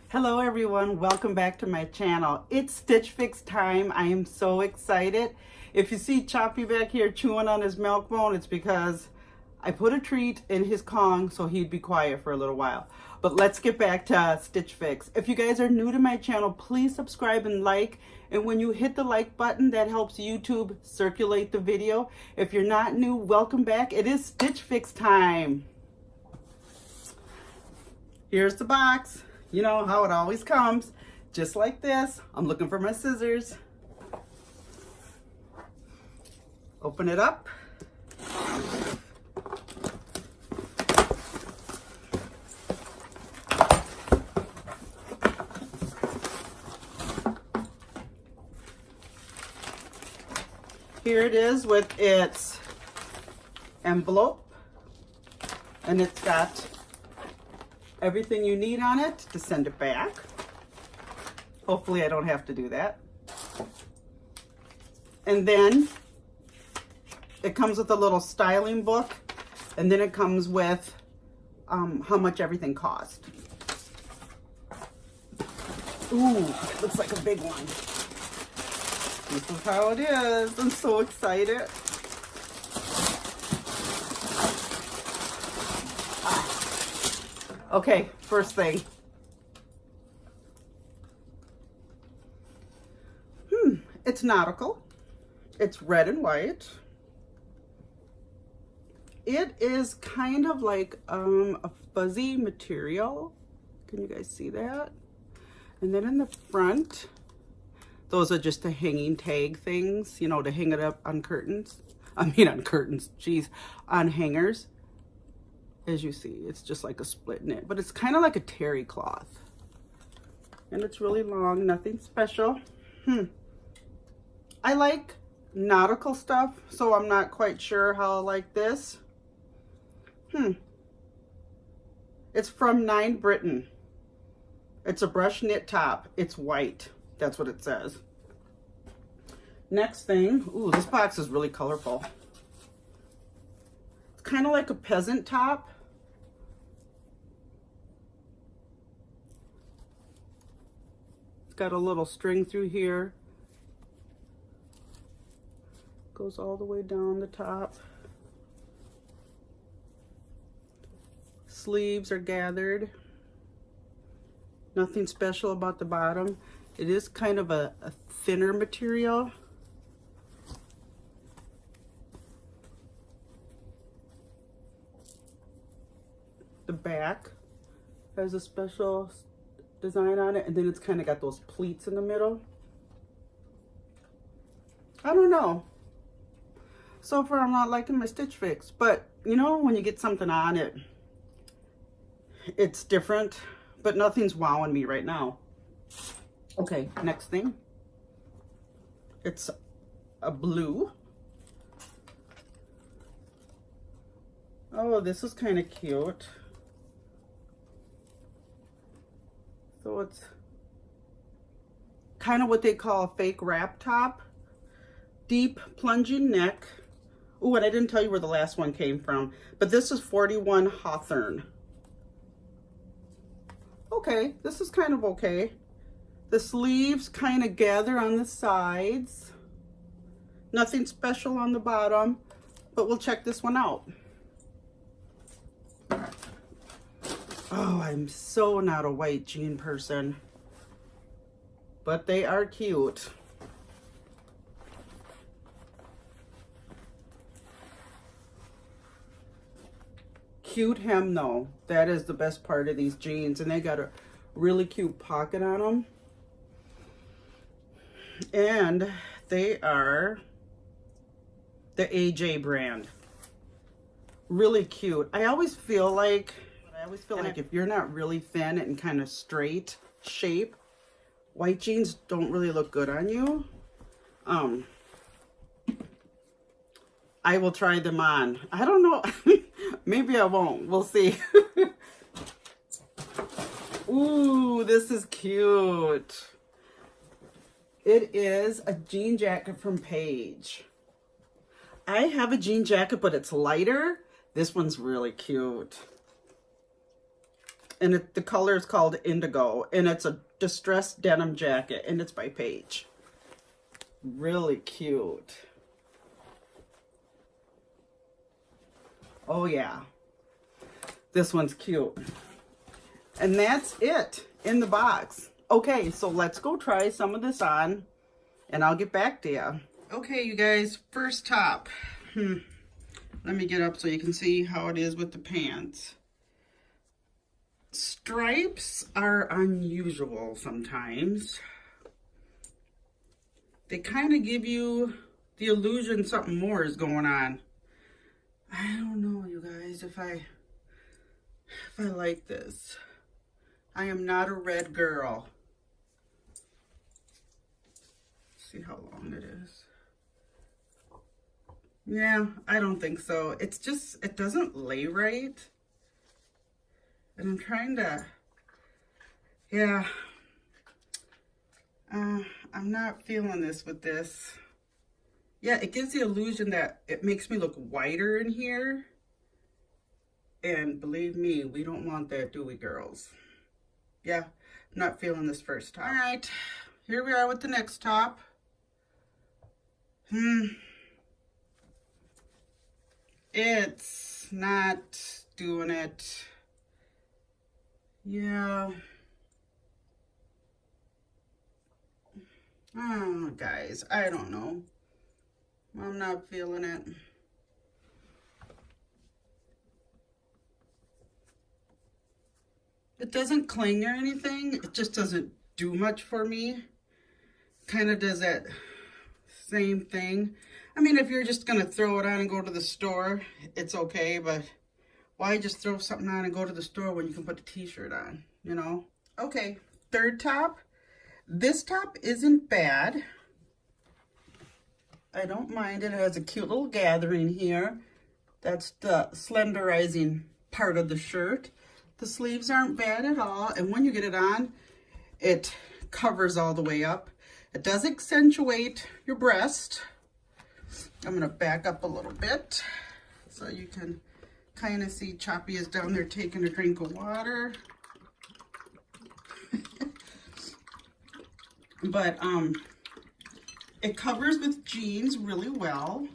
Hello everyone, welcome back to my channel. It's Stitch Fix time. I am so excited. If you see Choppy back here chewing on his milk bone, it's because I put a treat in his Kong so he'd be quiet for a little while. But let's get back to Stitch Fix. If you guys are new to my channel, please subscribe and like. And when you hit the like button, that helps YouTube circulate the video. If you're not new, welcome back. It is Stitch Fix time. Here's the box. You know how it always comes, just like this. I'm looking for my scissors. Open it up. Here it is with its envelope, and it's got everything you need on it to send it back. Hopefully I don't have to do that. And then it comes with a little styling book, and then it comes with how much everything cost. Ooh, looks like a big one. This is how it is. I'm so excited. Okay, first thing. It's nautical. It's red and white. It is kind of like a fuzzy material. Can you guys see that? And then in the front, those are just the hanging tag things, you know, to hang it up on curtains. On curtains, geez, on hangers. As you see, it's just like a split knit, but it's kind of like a terry cloth. And it's really long, nothing special. I like nautical stuff, so I'm not quite sure how I like this. It's from 9 Britain. It's a brush knit top. It's white. That's what it says. Next thing, ooh, this box is really colorful. It's kind of like a peasant top. It's got a little string through here. Goes all the way down the top. Sleeves are gathered. Nothing special about the bottom. It is kind of a thinner material. The back has a special design on it, and then it's kind of got those pleats in the middle. I don't know. So far, I'm not liking my Stitch Fix, but you know, when you get something on it, it's different, but nothing's wowing me right now. Okay, next thing. It's a blue. Oh, this is kind of cute. So it's kind of what they call a fake wrap top. Deep plunging neck. Oh, and I didn't tell you where the last one came from, but this is 41 Hawthorne. Okay, this is kind of okay. The sleeves kind of gather on the sides. Nothing special on the bottom, but we'll check this one out. Oh, I'm so not a white jean person, but they are cute. Cute hem though. That is the best part of these jeans, and they got a really cute pocket on them. And they are the AJ brand. Really cute. I always feel like if you're not really thin and kind of straight shape, white jeans don't really look good on you. I will try them on. I don't know. Maybe I won't. We'll see. Ooh, this is cute. It is a jean jacket from Paige. I have a jean jacket, but it's lighter This one's really cute. And the color is called Indigo. And it's a distressed denim jacket. And it's by Paige. Really cute. Oh yeah. This one's cute. And that's it in the box. Okay, so let's go try some of this on. And I'll get back to you. Okay, you guys. First top. Let me get up so you can see how it is with the pants. Stripes are unusual sometimes. They kind of give you the illusion something more is going on. I don't know, you guys, if I like this. I am not a red girl. Let's see how long it is. Yeah, I don't think so. It's just, it doesn't lay right. And I'm trying to, yeah. I'm not feeling this with this. Yeah, it gives the illusion that it makes me look whiter in here. And believe me, we don't want that, do we, girls? Yeah, I'm not feeling this first top. All right, here we are with the next top. It's not doing it. Yeah. Oh, guys, I don't know. I'm not feeling it. It doesn't cling or anything. It just doesn't do much for me. Kind of does that same thing. I mean, if you're just going to throw it on and go to the store, it's okay. But why just throw something on and go to the store when you can put the t-shirt on, you know? Okay, third top. This top isn't bad. I don't mind it. It has a cute little gathering here. That's the slenderizing part of the shirt. The sleeves aren't bad at all. And when you get it on, it covers all the way up. It does accentuate your breast. I'm going to back up a little bit so you can kind of see Choppy is down there taking a drink of water. But it covers with jeans really well.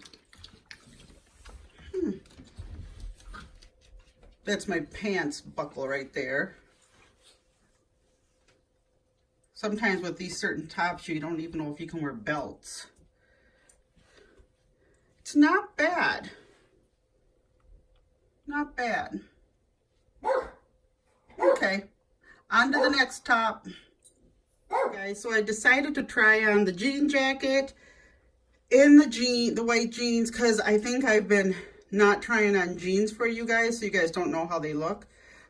That's my pants buckle right there. Sometimes with these certain tops, you don't even know if you can wear belts. It's not bad. Not bad. Okay, on to the next top. Guys, so I decided to try on the jean jacket in the white jeans, because I think I've been not trying on jeans for you guys, so you guys don't know how they look.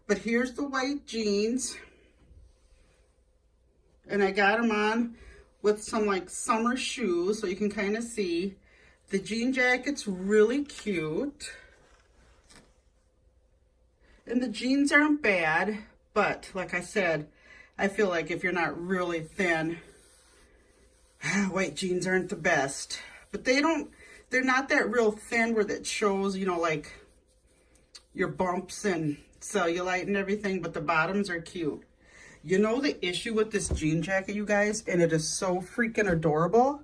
But here's the white jeans. And I got them on with some like summer shoes, so you can kind of see. The jean jacket's really cute. And the jeans aren't bad, but like I said, I feel like if you're not really thin, white jeans aren't the best. But they're not that real thin where that shows, you know, like your bumps and cellulite and everything, but the bottoms are cute. You know the issue with this jean jacket, you guys, and it is so freaking adorable?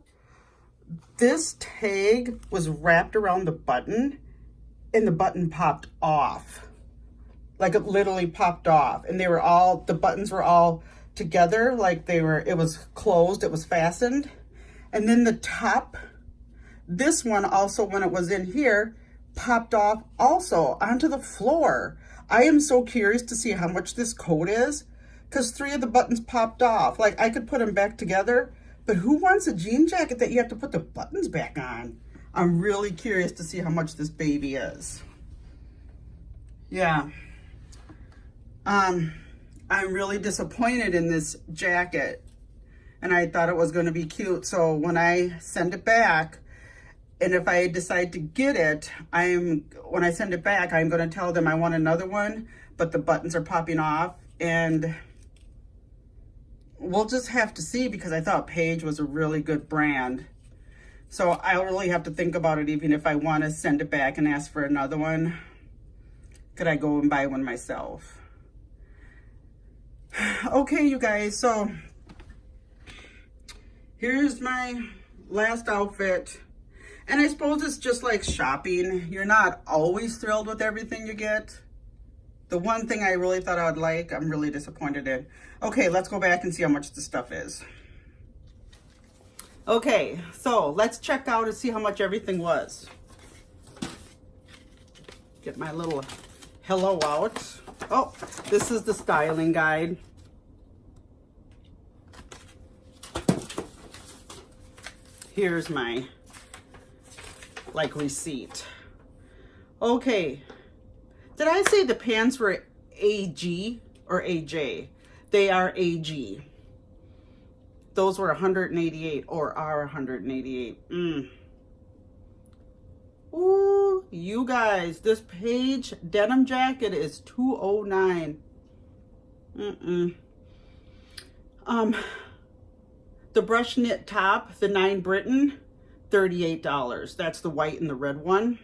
This tag was wrapped around the button, and the button popped off. Like it literally popped off, and the buttons were all together, like it was closed, it was fastened. And then the top, this one also, when it was in here, popped off also onto the floor. I am so curious to see how much this coat is, because 3 of the buttons popped off. Like, I could put them back together, but who wants a jean jacket that you have to put the buttons back on? I'm really curious to see how much this baby is. Yeah. I'm really disappointed in this jacket, and I thought it was going to be cute. So when I send it back, and if I decide to get it, when I send it back, I'm going to tell them I want another one, but the buttons are popping off, and we'll just have to see, because I thought Paige was a really good brand. So I'll really have to think about it, even if I want to send it back and ask for another one. could I go and buy one myself? Okay, you guys, so here's my last outfit. And I suppose it's just like shopping. You're not always thrilled with everything you get. The one thing I really thought I would like, I'm really disappointed in. Okay, let's go back and see how much the stuff is. Okay, so let's check out and see how much everything was. Get my little hello out. Oh, this is the styling guide. Here's my receipt. Okay, did I say the pants were AG or AJ? They are AG. Those were 188 or are 188. Ooh, you guys, this Page denim jacket is $209. The brush knit top, the 9 Britain, $38. That's the white and the red one.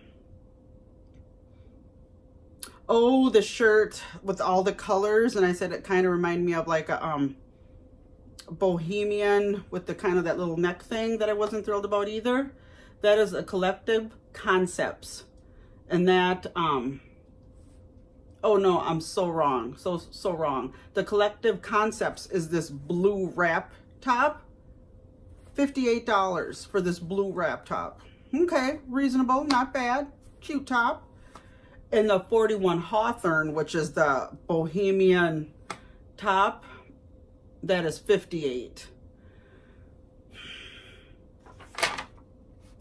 Oh, the shirt with all the colors, and I said it kind of reminded me of like a bohemian with the kind of that little neck thing that I wasn't thrilled about either. That is a Collective Concepts, and that oh no, I'm so wrong, so wrong. The Collective Concepts is this blue wrap top. $58 for this blue wrap top. Okay, reasonable, not bad, cute top. And the 41 Hawthorne, which is the bohemian top, that is $58.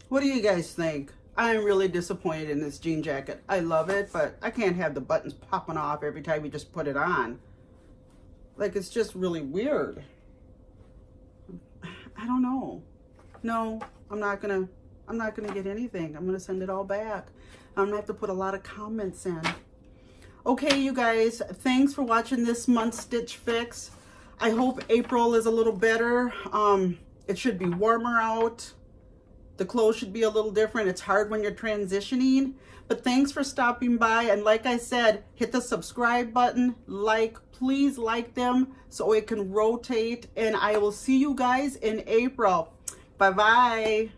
What do you guys think? I'm really disappointed in this jean jacket. I love it, but I can't have the buttons popping off every time you just put it on. Like, it's just really weird. I don't know. No, I'm not gonna get anything. I'm gonna send it all back. I'm gonna have to put a lot of comments in. Okay, you guys, thanks for watching this month's Stitch Fix. I hope April is a little better. It should be warmer out. The clothes should be a little different. It's hard when you're transitioning, but thanks for stopping by. And like I said, hit the subscribe button, please like them so it can rotate, and I will see you guys in April. Bye-bye.